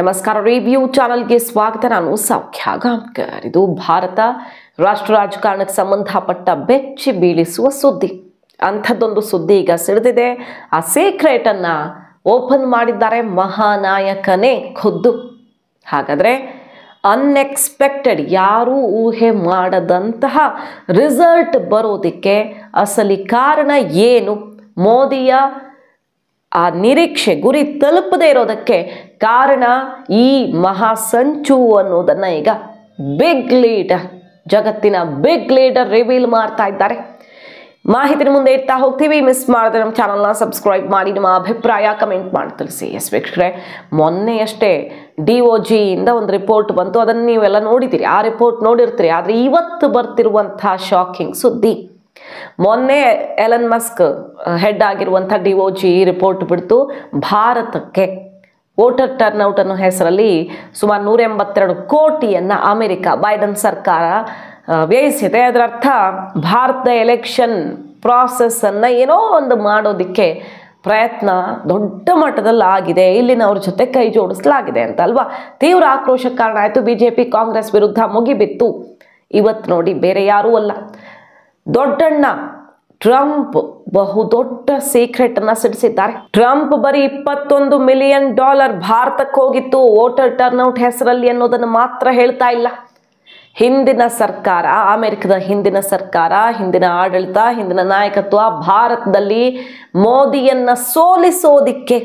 ನಮಸ್ಕಾರ ರಿವ್ಯೂ ಚಾನೆಲ್ಗೆ ಸ್ವಾಗತ. ನಾನು ಸೌಖ್ಯ ಗಾಂವ್ಕರ್. ಇದು ಭಾರತ ರಾಷ್ಟ್ರ ರಾಜಕಾರಣಕ್ಕೆ ಸಂಬಂಧಪಟ್ಟ ಬೆಚ್ಚಿ ಬೀಳಿಸುವ ಸುದ್ದಿ. ಅಂಥದ್ದೊಂದು ಸುದ್ದಿ ಈಗ ಸಿಡಿದಿದೆ. ಆ ಸೀಕ್ರೆಟ್ ಅನ್ನ ಓಪನ್ ಮಾಡಿದ್ದಾರೆ ಮಹಾನಾಯಕನೇ ಖುದ್ದು. ಹಾಗಾದ್ರೆ ಅನ್ಎಕ್ಸ್ಪೆಕ್ಟೆಡ್, ಯಾರೂ ಊಹೆ ಮಾಡದಂತಹ ರಿಸಲ್ಟ್ ಬರೋದಕ್ಕೆ ಅಸಲಿ ಕಾರಣ ಏನು? ಮೋದಿಯ ಆ ನಿರೀಕ್ಷೆ ಗುರಿ ತಲುಪದೇ ಇರೋದಕ್ಕೆ ಕಾರಣ ಈ ಮಹಾ ಸಂಚು ಅನ್ನೋದನ್ನ ಈಗ ಬಿಗ್ ಲೀಡರ್, ಜಗತ್ತಿನ ಬಿಗ್ ಲೀಡರ್ ರಿವೀಲ್ ಮಾಡ್ತಾ ಇದ್ದಾರೆ. ಮಾಹಿತಿನ ಮುಂದೆ ಇಡ್ತಾ ಹೋಗ್ತೀವಿ. ಮಿಸ್ ಮಾಡಿದ್ರೆ ನಮ್ಮ ಚಾನಲ್ನ ಸಬ್ಸ್ಕ್ರೈಬ್ ಮಾಡಿ, ನಿಮ್ಮ ಅಭಿಪ್ರಾಯ ಕಮೆಂಟ್ ಮಾಡಿ ತಿಳಿಸಿ. ಎಸ್ ವೀಕ್ಷಕರೇ, ಮೊನ್ನೆಯಷ್ಟೇ DOG ಇಂದ ಒಂದು ರಿಪೋರ್ಟ್ ಬಂತು. ಅದನ್ನು ನೀವೆಲ್ಲ ನೋಡಿದ್ದೀರಿ, ಆ ರಿಪೋರ್ಟ್ ನೋಡಿರ್ತೀರಿ. ಆದರೆ ಇವತ್ತು ಬರ್ತಿರುವಂತಹ ಶಾಕಿಂಗ್ ಸುದ್ದಿ, ಮೊನ್ನೆ ಎಲನ್ ಮಸ್ಕ್ ಹೆಡ್ ಆಗಿರುವಂಥ DOG ರಿಪೋರ್ಟ್ ಬಿಡ್ತು. ಭಾರತಕ್ಕೆ ವೋಟರ್ ಟರ್ನ್ಔಟ್ ಅನ್ನೋ ಹೆಸರಲ್ಲಿ ಸುಮಾರು 182 ಕೋಟಿಯನ್ನು ಅಮೆರಿಕ ಬೈಡನ್ ಸರ್ಕಾರ ವ್ಯಯಿಸಿದೆ. ಅದರ ಅರ್ಥ ಭಾರತದ ಎಲೆಕ್ಷನ್ ಪ್ರಾಸೆಸ್ಸನ್ನು ಏನೋ ಒಂದು ಮಾಡೋದಕ್ಕೆ ಪ್ರಯತ್ನ ದೊಡ್ಡ ಮಟ್ಟದಲ್ಲಿ ಆಗಿದೆ, ಇಲ್ಲಿನವ್ರ ಜೊತೆ ಕೈ ಜೋಡಿಸಲಾಗಿದೆ ಅಂತ ಅಲ್ವಾ. ತೀವ್ರ ಆಕ್ರೋಶಕ್ಕೆ ಕಾರಣ ಆಯಿತು. BJP ಕಾಂಗ್ರೆಸ್ ವಿರುದ್ಧ ಮುಗಿಬಿತ್ತು. ಇವತ್ತು ನೋಡಿ, ಬೇರೆ ಯಾರೂ ಅಲ್ಲ, ದೊಡ್ಡಣ್ಣ ಟ್ರಂಪ್ ಬಹುದೊಡ್ಡ ಸೀಕ್ರೆಟ್ ಅನ್ನ ಸಿಡಿಸಿದ್ದಾರೆ. ಟ್ರಂಪ್ ಬರೀ $21 ಮಿಲಿಯನ್ ಭಾರತಕ್ಕೆ ಹೋಗಿತ್ತು ವೋಟರ್ ಟರ್ನ್ಔಟ್ ಹೆಸರಲ್ಲಿ ಅನ್ನೋದನ್ನು ಮಾತ್ರ ಹೇಳ್ತಾ ಇಲ್ಲ. ಹಿಂದಿನ ಸರ್ಕಾರ, ಅಮೆರಿಕದ ಹಿಂದಿನ ಸರ್ಕಾರ, ಹಿಂದಿನ ಆಡಳಿತ, ಹಿಂದಿನ ನಾಯಕತ್ವ ಭಾರತದಲ್ಲಿ ಮೋದಿಯನ್ನ ಸೋಲಿಸೋದಿಕ್ಕೆ,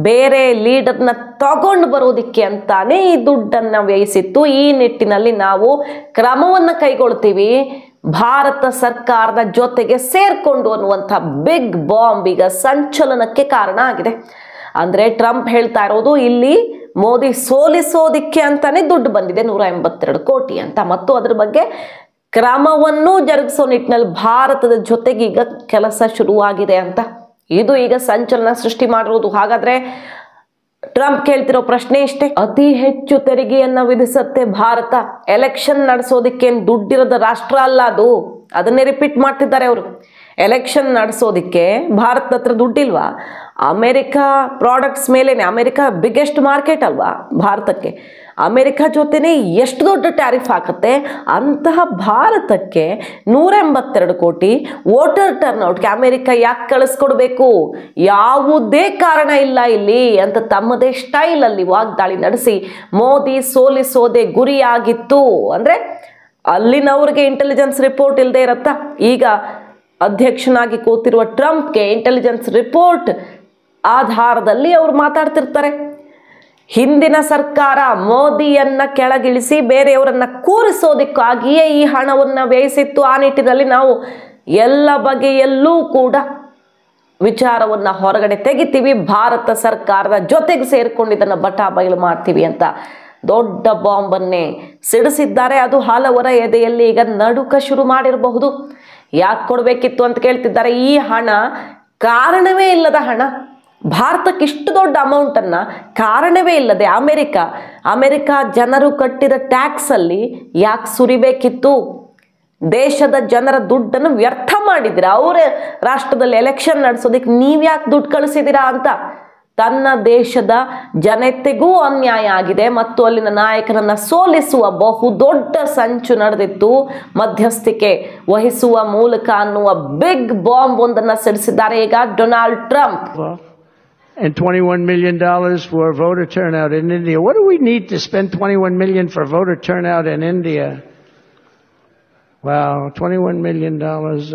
ಬೇರೆ ಲೀಡರ್ನ ತಗೊಂಡು ಬರೋದಿಕ್ಕೆ ಅಂತಾನೆ ಈ ದುಡ್ಡನ್ನ ವ್ಯಯಿಸಿತ್ತು. ಈ ನಿಟ್ಟಿನಲ್ಲಿ ನಾವು ಕ್ರಮವನ್ನು ಕೈಗೊಳ್ತೀವಿ, ಭಾರತ ಸರ್ಕಾರದ ಜೊತೆಗೆ ಸೇರ್ಕೊಂಡು ಅನ್ನುವಂಥ ಬಿಗ್ ಬಾಂಬ್ ಈಗ ಸಂಚಲನಕ್ಕೆ ಕಾರಣ ಆಗಿದೆ. ಅಂದ್ರೆ ಟ್ರಂಪ್ ಹೇಳ್ತಾ ಇರೋದು, ಇಲ್ಲಿ ಮೋದಿ ಸೋಲಿಸೋದಿಕ್ಕೆ ಅಂತಾನೆ ದುಡ್ಡು ಬಂದಿದೆ 182 ಕೋಟಿ ಅಂತ, ಮತ್ತು ಅದ್ರ ಬಗ್ಗೆ ಕ್ರಮವನ್ನು ಜರುಗಿಸೋ ನಿಟ್ಟಿನಲ್ಲಿ ಭಾರತದ ಜೊತೆಗೆ ಈಗ ಕೆಲಸ ಶುರುವಾಗಿದೆ ಅಂತ. ಇದು ಈಗ ಸಂಚಲನ ಸೃಷ್ಟಿ ಮಾಡಿರೋದು. ಹಾಗಾದ್ರೆ ಟ್ರಂಪ್ ಕೇಳ್ತಿರೋ ಪ್ರಶ್ನೆ ಇಷ್ಟೇ, ಅತಿ ಹೆಚ್ಚು ತೆರಿಗೆಯನ್ನ ವಿಧಿಸತ್ತೆ ಭಾರತ, ಎಲೆಕ್ಷನ್ ನಡೆಸೋದಿಕ್ಕೆ ದುಡ್ಡಿರದ ರಾಷ್ಟ್ರ ಅಲ್ಲ ಅದು. ಅದನ್ನೇ ರಿಪೀಟ್ ಮಾಡ್ತಿದ್ದಾರೆ ಅವರು. ಎಲೆಕ್ಷನ್ ನಡೆಸೋದಿಕ್ಕೆ ಭಾರತದ ಹತ್ರ ದುಡ್ಡಿಲ್ವಾ? ಅಮೆರಿಕ ಪ್ರಾಡಕ್ಟ್ಸ್ ಮೇಲೇನೆ, ಅಮೆರಿಕ ಬಿಗ್ಗೆಸ್ಟ್ ಮಾರ್ಕೆಟ್ ಅಲ್ವಾ ಭಾರತಕ್ಕೆ, ಅಮೆರಿಕ ಜೊತೆನೆ ಎಷ್ಟು ದೊಡ್ಡ ಟ್ಯಾರಿಫ್ ಹಾಕತ್ತೆ. ಅಂತಹ ಭಾರತಕ್ಕೆ 182 ಕೋಟಿ ವೋಟರ್ ಟರ್ನ್ಔಟ್ಗೆ ಅಮೆರಿಕ ಯಾಕೆ ಕಳಿಸ್ಕೊಡ್ಬೇಕು? ಯಾವುದೇ ಕಾರಣ ಇಲ್ಲ ಇಲ್ಲಿ ಅಂತ ತಮ್ಮದೇ ಸ್ಟೈಲಲ್ಲಿ ವಾಗ್ದಾಳಿ ನಡೆಸಿ ಮೋದಿ ಸೋಲಿಸೋದೇ ಗುರಿಯಾಗಿತ್ತು. ಅಂದರೆ ಅಲ್ಲಿನವ್ರಿಗೆ ಇಂಟೆಲಿಜೆನ್ಸ್ ರಿಪೋರ್ಟ್ ಇಲ್ಲದೆ ಇರತ್ತಾ? ಈಗ ಅಧ್ಯಕ್ಷನಾಗಿ ಕೂತಿರುವ ಟ್ರಂಪ್ಗೆ ಇಂಟೆಲಿಜೆನ್ಸ್ ರಿಪೋರ್ಟ್ ಆಧಾರದಲ್ಲಿ ಅವರು ಮಾತಾಡ್ತಿರ್ತಾರೆ. ಹಿಂದಿನ ಸರ್ಕಾರ ಮೋದಿಯನ್ನ ಕೆಳಗಿಳಿಸಿ ಬೇರೆಯವರನ್ನ ಕೂರಿಸೋದಕ್ಕಾಗಿಯೇ ಈ ಹಣವನ್ನು ವ್ಯಯಿಸಿತ್ತು. ಆ ನಿಟ್ಟಿನಲ್ಲಿ ನಾವು ಎಲ್ಲ ಬಗೆಯಲ್ಲೂ ಕೂಡ ವಿಚಾರವನ್ನ ಹೊರಗಡೆ ತೆಗಿತೀವಿ, ಭಾರತ ಸರ್ಕಾರದ ಜೊತೆಗೆ ಸೇರ್ಕೊಂಡು ಇದನ್ನು ಬಟಾ ಬಯಲು ಮಾಡ್ತೀವಿ ಅಂತ ದೊಡ್ಡ ಬಾಂಬನ್ನೇ ಸಿಡಿಸಿದ್ದಾರೆ. ಅದು ಹಲವರ ಎದೆಯಲ್ಲಿ ಈಗ ನಡುಕ ಶುರು ಮಾಡಿರಬಹುದು. ಯಾಕೆ ಕೊಡಬೇಕಿತ್ತು ಅಂತ ಕೇಳ್ತಿದ್ದಾರೆ. ಈ ಹಣ ಕಾರಣವೇ ಇಲ್ಲದ ಹಣ, ಭಾರತಕ್ಕೆ ಇಷ್ಟು ದೊಡ್ಡ ಅಮೌಂಟನ್ನು ಕಾರಣವೇ ಇಲ್ಲದೆ ಅಮೆರಿಕ ಜನರು ಕಟ್ಟಿದ ಟ್ಯಾಕ್ಸಲ್ಲಿ ಯಾಕೆ ಸುರಿಬೇಕಿತ್ತು? ದೇಶದ ಜನರ ದುಡ್ಡನ್ನು ವ್ಯರ್ಥ ಮಾಡಿದ್ದೀರಾ, ಅವರ ರಾಷ್ಟ್ರದಲ್ಲಿ ಎಲೆಕ್ಷನ್ ನಡೆಸೋದಕ್ಕೆ ನೀವ್ಯಾಕೆ ದುಡ್ಡು ಕಳಿಸಿದ್ದೀರಾ ಅಂತ ತನ್ನ ದೇಶದ ಜನತೆಗೂ ಅನ್ಯಾಯ ಆಗಿದೆ ಮತ್ತು ಅಲ್ಲಿನ ನಾಯಕನನ್ನ ಸೋಲಿಸುವ ಬಹುದೊಡ್ಡ ಸಂಚು ನಡೆದಿತ್ತು. ಮಧ್ಯಸ್ಥಿಕೆ ವಹಿಸುವ ಮೂಲಕ ಅನ್ನುವ ಬಿಗ್ ಬಾಂಬ್ ಒಂದನ್ನು ಸಿಡಿಸಿದ್ದಾರೆ ಈಗ Donald Trump. And $21 million for voter turnout in India. What do we need to spend $21 million for voter turnout in India? Wow, $21 million.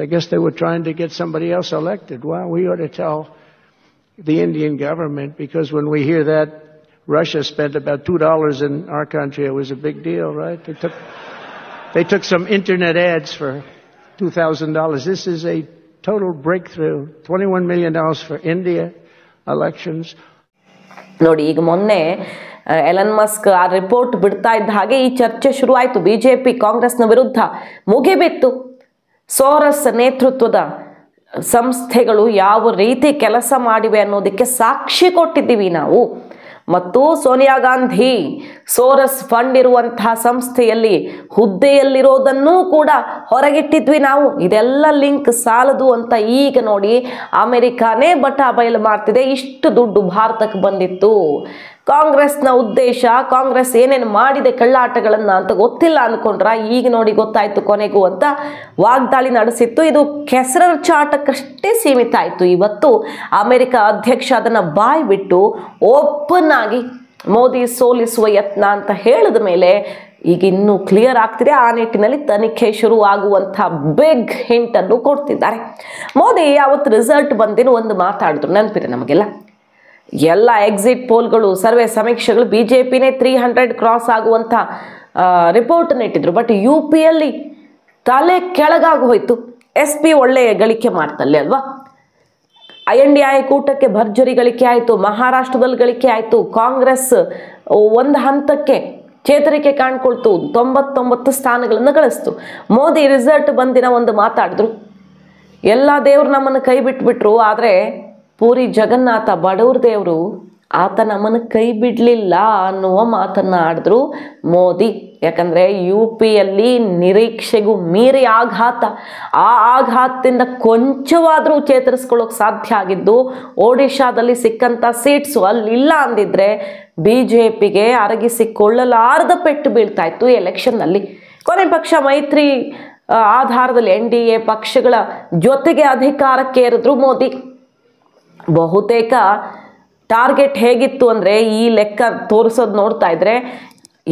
I guess they were trying to get somebody else elected. Well, we ought to tell the Indian government, because when we hear that Russia spent about $2 in our country, it was a big deal, right? They took some internet ads for $2,000. This is a total breakthrough. $21 million for India elections. ನೋಡಿ, ಈಗ ಮೊನ್ನೆ Elon Musk ಆ report ಬಿಡ್ತಾ ಇದ್ದ ಹಾಗೆ ಈ ಚರ್ಚೆ ಶುರುವಾಯಿತು. BJP ಕಾಂಗ್ರೆಸ್ನ ವಿರುದ್ಧ ಮುಗಿಬಿತ್ತು. ಸೋರಸ್ ನೇತೃತ್ವದ ಸಂಸ್ಥೆಗಳು ಯಾವ ರೀತಿ ಕೆಲಸ ಮಾಡಿವೆ ಅನ್ನೋದಕ್ಕೆ ಸಾಕ್ಷಿ ಕೊಟ್ಟಿದ್ದೀವಿ ನಾವು. ಮತ್ತು ಸೋನಿಯಾ ಗಾಂಧಿ ಸೋರಸ್ ಫಂಡ್ ಇರುವಂತಹ ಸಂಸ್ಥೆಯಲ್ಲಿ ಹುದ್ದೆಯಲ್ಲಿರೋದನ್ನೂ ಕೂಡ ಹೊರಗಿಟ್ಟಿದ್ವಿ ನಾವು. ಇದೆಲ್ಲ ಲಿಂಕ್ ಸಾಲದು ಅಂತ ಈಗ ನೋಡಿ ಅಮೆರಿಕಾನೇ ಬಟಾ ಬಯಲು ಮಾಡ್ತಿದೆ. ಇಷ್ಟು ದುಡ್ಡು ಭಾರತಕ್ಕೆ ಬಂದಿತ್ತು, ಕಾಂಗ್ರೆಸ್ನ ಉದ್ದೇಶ, ಕಾಂಗ್ರೆಸ್ ಏನೇನು ಮಾಡಿದೆ ಕಳ್ಳಾಟಗಳನ್ನು ಅಂತ ಗೊತ್ತಿಲ್ಲ ಅಂದ್ಕೊಂಡ್ರ, ಈಗ ನೋಡಿ ಗೊತ್ತಾಯ್ತು ಕೊನೆಗೂ ಅಂತ ವಾಗ್ದಾಳಿ ನಡೆಸಿತ್ತು. ಇದು ಕೆಸರ ಚಾಟಕ್ಕಷ್ಟೇ ಸೀಮಿತ ಆಯಿತು. ಇವತ್ತು ಅಮೆರಿಕ ಅಧ್ಯಕ್ಷ ಅದನ್ನು ಬಾಯಿ ಬಿಟ್ಟು ಓಪನ್ ಆಗಿ ಮೋದಿ ಸೋಲಿಸುವ ಯತ್ನ ಅಂತ ಹೇಳಿದ ಮೇಲೆ ಈಗ ಇನ್ನೂ ಕ್ಲಿಯರ್ ಆಗ್ತಿದೆ. ಆ ನಿಟ್ಟಿನಲ್ಲಿ ತನಿಖೆ ಶುರುವಾಗುವಂಥ ಬಿಗ್ ಹಿಂಟ್ ಅನ್ನು ಕೊಡ್ತಿದ್ದಾರೆ. ಮೋದಿ ಯಾವತ್ತು ರಿಸಲ್ಟ್ ಬಂದೇನು ಒಂದು ಮಾತಾಡಿದ್ರು, ನೆನಪಿದೆ ನಮಗೆಲ್ಲ. ಎಲ್ಲ ಎಕ್ಸಿಟ್ ಪೋಲ್ಗಳು, ಸರ್ವೆ ಸಮೀಕ್ಷೆಗಳು BJPನೇ 300 ಕ್ರಾಸ್ ಆಗುವಂಥ ರಿಪೋರ್ಟನ್ನು ಇಟ್ಟಿದ್ರು. ಬಟ್ UPಯಲ್ಲಿ ತಲೆ ಕೆಳಗಾಗಿ ಹೋಯಿತು. SP ಒಳ್ಳೆಯ ಗಳಿಕೆ ಮಾಡ್ತಲ್ಲೇ ಅಲ್ವಾ. INDI ಕೂಟಕ್ಕೆ ಭರ್ಜರಿ ಗಳಿಕೆ ಆಯಿತು, ಮಹಾರಾಷ್ಟ್ರದಲ್ಲಿ ಗಳಿಕೆ ಆಯಿತು, ಕಾಂಗ್ರೆಸ್ ಒಂದು ಹಂತಕ್ಕೆ ಚೇತರಿಕೆ ಕಾಣ್ಕೊಳ್ತು, 99 ಸ್ಥಾನಗಳನ್ನು ಗಳಿಸ್ತು. ಮೋದಿ ರಿಸಲ್ಟ್ ಬಂದಿನ ಒಂದು ಮಾತಾಡಿದ್ರು, ಎಲ್ಲ ದೇವ್ರು ನಮ್ಮನ್ನು ಕೈ ಬಿಟ್ಬಿಟ್ರು, ಆದರೆ ಪೂರಿ ಜಗನ್ನಾಥ ಬಡವ್ರ ದೇವರು, ಆತ ನಮ್ಮನ್ನು ಕೈ ಬಿಡಲಿಲ್ಲ ಅನ್ನುವ ಮಾತನ್ನು ಆಡಿದ್ರು ಮೋದಿ. ಯಾಕಂದರೆ UPಯಲ್ಲಿ ನಿರೀಕ್ಷೆಗೂ ಮೀರಿ ಆಘಾತ, ಆ ಆಘಾತದಿಂದ ಕೊಂಚವಾದರೂ ಚೇತರಿಸ್ಕೊಳ್ಳೋಕೆ ಸಾಧ್ಯ ಆಗಿದ್ದು ಒಡಿಶಾದಲ್ಲಿ ಸಿಕ್ಕಂಥ ಸೀಟ್ಸು ಅಲ್ಲಿಲ್ಲ ಅಂದಿದ್ರೆ BJPಗೆ ಅರಗಿಸಿಕೊಳ್ಳಲಾರದ ಪೆಟ್ಟು ಬೀಳ್ತಾ ಇತ್ತು ಎಲೆಕ್ಷನ್ನಲ್ಲಿ. ಕೊನೆ ಪಕ್ಷ ಮೈತ್ರಿ ಆಧಾರದಲ್ಲಿ NDA ಪಕ್ಷಗಳ ಜೊತೆಗೆ ಅಧಿಕಾರಕ್ಕೆ ಏರಿದ್ರು ಮೋದಿ. ಬಹುತೇಕ ಟಾರ್ಗೆಟ್ ಹೇಗಿತ್ತು ಅಂದರೆ, ಈ ಲೆಕ್ಕ ತೋರಿಸೋದು ನೋಡ್ತಾ ಇದ್ರೆ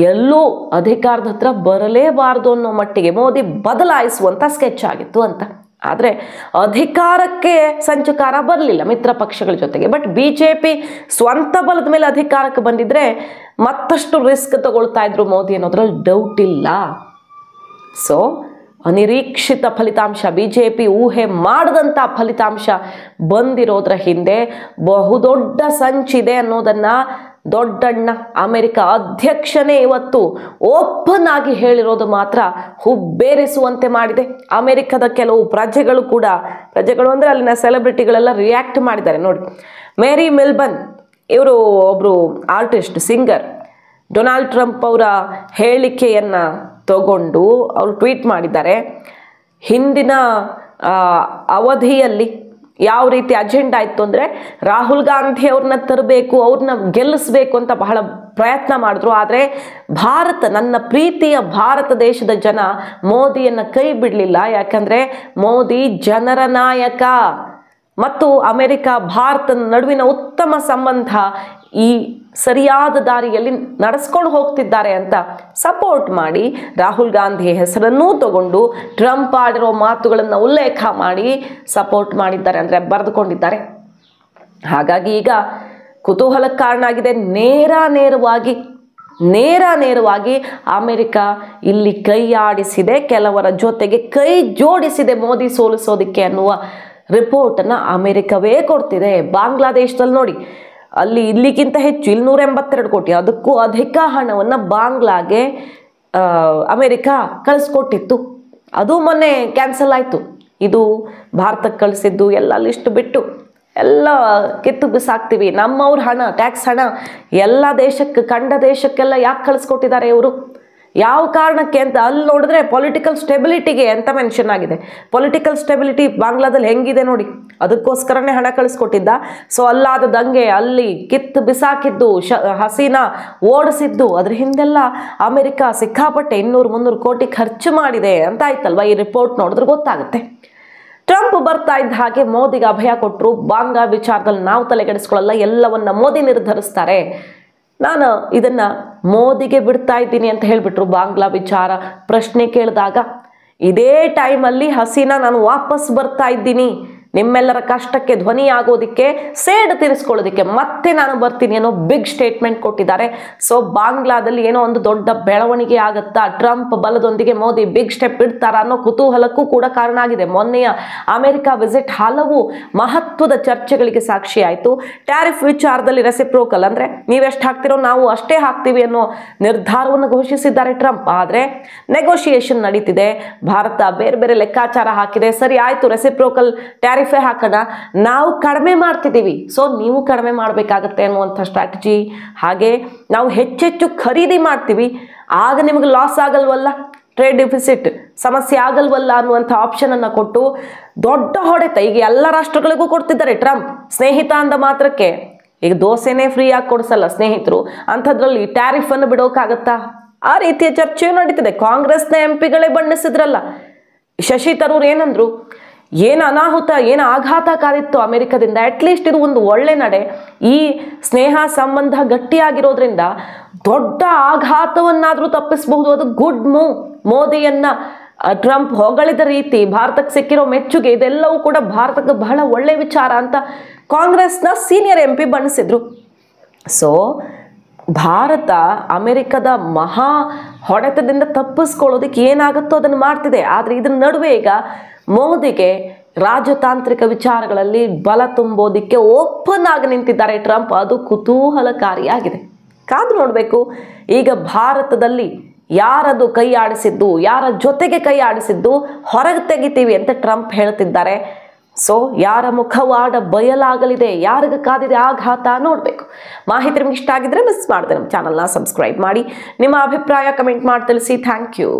ಎಲ್ಲೂ ಅಧಿಕಾರದ ಹತ್ರ ಬರಲೇಬಾರ್ದು ಅನ್ನೋ ಮಟ್ಟಿಗೆ ಮೋದಿ ಬದಲಾಯಿಸುವಂಥ ಸ್ಕೆಚ್ ಆಗಿತ್ತು ಅಂತ. ಆದರೆ ಅಧಿಕಾರಕ್ಕೆ ಸಂಚುಕಾರ ಬರಲಿಲ್ಲ ಮಿತ್ರ ಪಕ್ಷಗಳ ಜೊತೆಗೆ. ಬಟ್ BJP ಸ್ವಂತ ಬಲದ ಮೇಲೆ ಅಧಿಕಾರಕ್ಕೆ ಬಂದಿದ್ರೆ ಮತ್ತಷ್ಟು ರಿಸ್ಕ್ ತಗೊಳ್ತಾ ಇದ್ರು ಮೋದಿ ಅನ್ನೋದ್ರಲ್ಲಿ ಡೌಟ್ ಇಲ್ಲ. ಸೊ ಅನಿರೀಕ್ಷಿತ ಫಲಿತಾಂಶ, BJP ಊಹೆ ಮಾಡದಂಥ ಫಲಿತಾಂಶ ಬಂದಿರೋದ್ರ ಹಿಂದೆ ಬಹುದೊಡ್ಡ ಸಂಚಿದೆ ಅನ್ನೋದನ್ನು ದೊಡ್ಡಣ್ಣ ಅಮೆರಿಕ ಅಧ್ಯಕ್ಷನೇ ಇವತ್ತು ಓಪನ್ ಆಗಿ ಹೇಳಿರೋದು ಮಾತ್ರ ಹುಬ್ಬೇರಿಸುವಂತೆ ಮಾಡಿದೆ. ಅಮೆರಿಕದ ಕೆಲವು ಪ್ರಜೆಗಳು ಅಂದರೆ ಅಲ್ಲಿನ ಸೆಲೆಬ್ರಿಟಿಗಳೆಲ್ಲ ರಿಯಾಕ್ಟ್ ಮಾಡಿದ್ದಾರೆ ನೋಡಿ. ಮೇರಿ ಮಿಲ್ಬನ್ ಇವರು ಒಬ್ಬರು ಆರ್ಟಿಸ್ಟ್, ಸಿಂಗರ್. ಡೊನಾಲ್ಡ್ ಟ್ರಂಪ್ ಅವರ ಹೇಳಿಕೆಯನ್ನು ತಗೊಂಡು ಅವರು ಟ್ವೀಟ್ ಮಾಡಿದ್ದಾರೆ, ಹಿಂದಿನ ಅವಧಿಯಲ್ಲಿ ಯಾವ ರೀತಿ ಅಜೆಂಡಾ ಇತ್ತು ಅಂದರೆ ರಾಹುಲ್ ಗಾಂಧಿ ಅವ್ರನ್ನ ತರಬೇಕು, ಅವ್ರನ್ನ ಗೆಲ್ಲಿಸ್ಬೇಕು ಅಂತ ಬಹಳ ಪ್ರಯತ್ನ ಮಾಡಿದ್ರು. ಆದರೆ ನನ್ನ ಪ್ರೀತಿಯ ಭಾರತ ದೇಶದ ಜನ ಮೋದಿಯನ್ನು ಕೈ ಬಿಡಲಿಲ್ಲ. ಯಾಕಂದರೆ ಮೋದಿ ಜನರ ನಾಯಕ ಮತ್ತು ಅಮೆರಿಕ ಭಾರತದ ನಡುವಿನ ಉತ್ತಮ ಸಂಬಂಧ ಈ ಸರಿಯಾದ ದಾರಿಯಲ್ಲಿ ನಡೆಸ್ಕೊಂಡು ಹೋಗ್ತಿದ್ದಾರೆ ಅಂತ ಸಪೋರ್ಟ್ ಮಾಡಿ ರಾಹುಲ್ ಗಾಂಧಿ ಹೆಸರನ್ನೂ ತಗೊಂಡು ಟ್ರಂಪ್ ಆಡಿರೋ ಮಾತುಗಳನ್ನು ಉಲ್ಲೇಖ ಮಾಡಿ ಸಪೋರ್ಟ್ ಮಾಡಿದ್ದಾರೆ, ಅಂದರೆ ಬರೆದುಕೊಂಡಿದ್ದಾರೆ. ಹಾಗಾಗಿ ಈಗ ಕುತೂಹಲಕ್ಕೆ ಕಾರಣ ಆಗಿದೆ. ನೇರವಾಗಿ ಅಮೆರಿಕ ಇಲ್ಲಿ ಕೈ ಆಡಿಸಿದೆ, ಕೆಲವರ ಜೊತೆಗೆ ಕೈ ಜೋಡಿಸಿದೆ ಮೋದಿ ಸೋಲಿಸೋದಕ್ಕೆ ಅನ್ನುವ ರಿಪೋರ್ಟನ್ನು ಅಮೆರಿಕವೇ ಕೊಡ್ತಿದೆ. ಬಾಂಗ್ಲಾದೇಶದಲ್ಲಿ ನೋಡಿ, ಅಲ್ಲಿ ಇಲ್ಲಿಗಿಂತ ಹೆಚ್ಚು 282 ಕೋಟಿ, ಅದಕ್ಕೂ ಅಧಿಕ ಹಣವನ್ನು ಬಾಂಗ್ಲಾಗೆ ಅಮೆರಿಕ ಕಳಿಸ್ಕೊಟ್ಟಿತ್ತು. ಅದು ಮೊನ್ನೆ ಕ್ಯಾನ್ಸಲ್ ಆಯಿತು. ಇದು ಭಾರತಕ್ಕೆ ಕಳಿಸಿದ್ದು ಎಲ್ಲ ಲಿಸ್ಟ್ ಬಿಟ್ಟು ಎಲ್ಲ ಕಿತ್ತು ಬಿಸಾಕ್ತೀವಿ, ನಮ್ಮವ್ರ ಹಣ, ಟ್ಯಾಕ್ಸ್ ಹಣ ಎಲ್ಲ ದೇಶಕ್ಕೆ, ಕಂಡ ದೇಶಕ್ಕೆಲ್ಲ ಯಾಕೆ ಕಳಿಸ್ಕೊಟ್ಟಿದ್ದಾರೆ ಇವರು, ಯಾವ ಕಾರಣಕ್ಕೆ ಅಂತ ಅಲ್ಲಿ ನೋಡಿದ್ರೆ ಪೊಲಿಟಿಕಲ್ ಸ್ಟೆಬಿಲಿಟಿಗೆ ಅಂತ ಮೆನ್ಷನ್ ಆಗಿದೆ. ಪೊಲಿಟಿಕಲ್ ಸ್ಟೆಬಿಲಿಟಿ ಬಾಂಗ್ಲಾದಲ್ಲಿ ಹೆಂಗಿದೆ ನೋಡಿ, ಅದಕ್ಕೋಸ್ಕರನೇ ಹಣ ಕಳಿಸ್ಕೊಟ್ಟಿದ್ದ. ಸೊ ಅಲ್ಲಾದ ದಂಗೆ, ಅಲ್ಲಿ ಕಿತ್ತು ಬಿಸಾಕಿದ್ದು, ಹಸೀನಾ ಓಡಿಸಿದ್ದು, ಅದ್ರ ಹಿಂದೆಲ್ಲ ಅಮೆರಿಕ ಸಿಕ್ಕಾಪಟ್ಟೆ 200-300 ಕೋಟಿ ಖರ್ಚು ಮಾಡಿದೆ ಅಂತ ಆಯ್ತಲ್ವ. ಈ ರಿಪೋರ್ಟ್ ನೋಡಿದ್ರೆ ಗೊತ್ತಾಗುತ್ತೆ. ಟ್ರಂಪ್ ಬರ್ತಾ ಇದ್ದ ಹಾಗೆ ಮೋದಿಗೆ ಅಭಯ ಕೊಟ್ಟರು, ಬಾಂಗ್ಲಾ ವಿಚಾರದಲ್ಲಿ ನಾವು ತಲೆಗೆಡಿಸ್ಕೊಳ್ಳಲ್ಲ, ಎಲ್ಲವನ್ನ ಮೋದಿ ನಿರ್ಧರಿಸ್ತಾರೆ, ನಾನು ಇದನ್ನು ಮೋದಿಗೆ ಬಿಡ್ತಾ ಇದ್ದೀನಿ ಅಂತ ಹೇಳಿಬಿಟ್ರು. ಬಾಂಗ್ಲಾ ವಿಚಾರ ಪ್ರಶ್ನೆ ಕೇಳಿದಾಗ ಇದೇ ಟೈಮಲ್ಲಿ ಹಸೀನಾ ನಾನು ವಾಪಸ್ ಬರ್ತಾ ಇದ್ದೀನಿ, ನಿಮ್ಮೆಲ್ಲರ ಕಷ್ಟಕ್ಕೆ ಧ್ವನಿ ಆಗೋದಕ್ಕೆ, ಸೇಡು ತೀರಿಸ್ಕೊಳ್ಳೋದಕ್ಕೆ ಮತ್ತೆ ನಾನು ಬರ್ತೀನಿ ಅನ್ನೋ ಬಿಗ್ ಸ್ಟೇಟ್ಮೆಂಟ್ ಕೊಟ್ಟಿದ್ದಾರೆ. ಸೊ ಬಾಂಗ್ಲಾದಲ್ಲಿ ಏನೋ ಒಂದು ದೊಡ್ಡ ಬೆಳವಣಿಗೆ ಆಗುತ್ತಾ, ಟ್ರಂಪ್ ಬಲದೊಂದಿಗೆ ಮೋದಿ ಬಿಗ್ ಸ್ಟೆಪ್ ಇಡ್ತಾರ ಅನ್ನೋ ಕುತೂಹಲಕ್ಕೂ ಕೂಡ ಕಾರಣ ಆಗಿದೆ. ಮೊನ್ನೆಯ ಅಮೆರಿಕ ವಿಸಿಟ್ ಹಲವು ಮಹತ್ವದ ಚರ್ಚೆಗಳಿಗೆ ಸಾಕ್ಷಿ ಆಯಿತು. ಟ್ಯಾರಿಫ್ ವಿಚಾರದಲ್ಲಿ ರೆಸಿಪ್ರೋಕಲ್, ಅಂದರೆ ನೀವೆಷ್ಟು ಹಾಕ್ತಿರೋ ನಾವು ಅಷ್ಟೇ ಹಾಕ್ತೀವಿ ಅನ್ನೋ ನಿರ್ಧಾರವನ್ನು ಘೋಷಿಸಿದ್ದಾರೆ ಟ್ರಂಪ್. ಆದರೆ ನೆಗೋಷಿಯೇಷನ್ ನಡೀತಿದೆ, ಭಾರತ ಬೇರೆ ಬೇರೆ ಲೆಕ್ಕಾಚಾರ ಹಾಕಿದೆ. ಸರಿ ಆಯಿತು, ರೆಸಿಪ್ರೋಕಲ್ ಟ್ಯಾರಿಫ್ ಹಾಕೋಣ, ನಾವು ಕಡಿಮೆ ಮಾಡ್ತಿದ್ದೀವಿ, ಸೊ ನೀವು ಕಡಿಮೆ ಮಾಡಬೇಕಾಗತ್ತೆ ಅನ್ನುವಂಥ ಸ್ಟ್ರಾಟಜಿ. ಹಾಗೆ ನಾವು ಹೆಚ್ಚೆಚ್ಚು ಖರೀದಿ ಮಾಡ್ತೀವಿ, ಆಗ ನಿಮಗೆ ಲಾಸ್ ಆಗಲ್ವಲ್ಲ, ಟ್ರೇಡ್ ಡೆಫಿಸಿಟ್ ಸಮಸ್ಯೆ ಆಗಲ್ವಲ್ಲ ಅನ್ನುವಂಥ ಆಪ್ಷನನ್ನು ಕೊಟ್ಟು ದೊಡ್ಡ ಹೊಡೆತ ಈಗ ಎಲ್ಲ ರಾಷ್ಟ್ರಗಳಿಗೂ ಕೊಡ್ತಿದ್ದಾರೆ ಟ್ರಂಪ್. ಸ್ನೇಹಿತ ಅಂದ ಮಾತ್ರಕ್ಕೆ ಈಗ ದೋಸೆನೇ ಫ್ರೀಯಾಗಿ ಕೊಡಿಸಲ್ಲ ಸ್ನೇಹಿತರು, ಅಂಥದ್ರಲ್ಲಿ ಟ್ಯಾರಿಫನ್ನು ಬಿಡೋಕ್ಕಾಗತ್ತಾ? ಆ ರೀತಿಯ ಚರ್ಚೆಯೂ ನಡೀತಿದೆ. ಕಾಂಗ್ರೆಸ್ನ ಎಂಪಿಗಳೇ ಬಣ್ಣಿಸಿದ್ರಲ್ಲ. ಶಶಿ ತರೂರ್ ಏನಂದ್ರು, ಏನು ಅನಾಹುತ, ಏನು ಆಘಾತ ಕಾದಿತ್ತು ಅಮೆರಿಕದಿಂದ, ಅಟ್ಲೀಸ್ಟ್ ಇದು ಒಂದು ಒಳ್ಳೆ ನಡೆ. ಈ ಸ್ನೇಹ ಸಂಬಂಧ ಗಟ್ಟಿಯಾಗಿರೋದ್ರಿಂದ ದೊಡ್ಡ ಆಘಾತವನ್ನಾದರೂ ತಪ್ಪಿಸಬಹುದು, ಅದು ಗುಡ್ ಮೂವ್. ಮೋದಿಯನ್ನ ಟ್ರಂಪ್ ಹೊಗಳಿದ ರೀತಿ, ಭಾರತಕ್ಕೆ ಸಿಕ್ಕಿರೋ ಮೆಚ್ಚುಗೆ, ಇದೆಲ್ಲವೂ ಕೂಡ ಭಾರತಕ್ಕೆ ಬಹಳ ಒಳ್ಳೆ ವಿಚಾರ ಅಂತ ಕಾಂಗ್ರೆಸ್ನ ಸೀನಿಯರ್ MP ಬಣ್ಣಿಸಿದ್ರು. ಸೊ ಭಾರತ ಅಮೆರಿಕದ ಮಹಾ ಹೊಡೆತದಿಂದ ತಪ್ಪಿಸ್ಕೊಳ್ಳೋದಕ್ಕೆ ಏನಾಗುತ್ತೋ ಅದನ್ನು ಮಾಡ್ತಿದೆ. ಆದರೆ ಇದ್ರ ನಡುವೆ ಈಗ ಮೋದಿಗೆ ರಾಜತಾಂತ್ರಿಕ ವಿಚಾರಗಳಲ್ಲಿ ಬಲ ತುಂಬೋದಿಕ್ಕೆ ಓಪನ್ ಆಗಿ ನಿಂತಿದ್ದಾರೆ ಟ್ರಂಪ್. ಅದು ಕುತೂಹಲಕಾರಿಯಾಗಿದೆ. ಕಾದು ನೋಡಬೇಕು ಈಗ ಭಾರತದಲ್ಲಿ ಯಾರದು ಕೈ ಆಡಿಸಿದ್ದು, ಯಾರ ಜೊತೆಗೆ ಕೈ ಆಡಿಸಿದ್ದು ಹೊರಗೆ ತೆಗಿತೀವಿ ಅಂತ ಟ್ರಂಪ್ ಹೇಳ್ತಿದ್ದಾರೆ. ಸೊ ಯಾರ ಮುಖವಾಡ ಬಯಲಾಗಲಿದೆ, ಯಾರಿಗೆ ಕಾದಿದೆ ಆಘಾತ ನೋಡಬೇಕು. ಮಾಹಿತಿ ನಿಮ್ಗೆ ಇಷ್ಟ ಆಗಿದ್ರೆ ಮಿಸ್ ಮಾಡದೆ ನಮ್ಮ ಚಾನಲ್ನ ಸಬ್ಸ್ಕ್ರೈಬ್ ಮಾಡಿ, ನಿಮ್ಮ ಅಭಿಪ್ರಾಯ ಕಮೆಂಟ್ ಮಾಡಿ ತಿಳಿಸಿ. Thank you.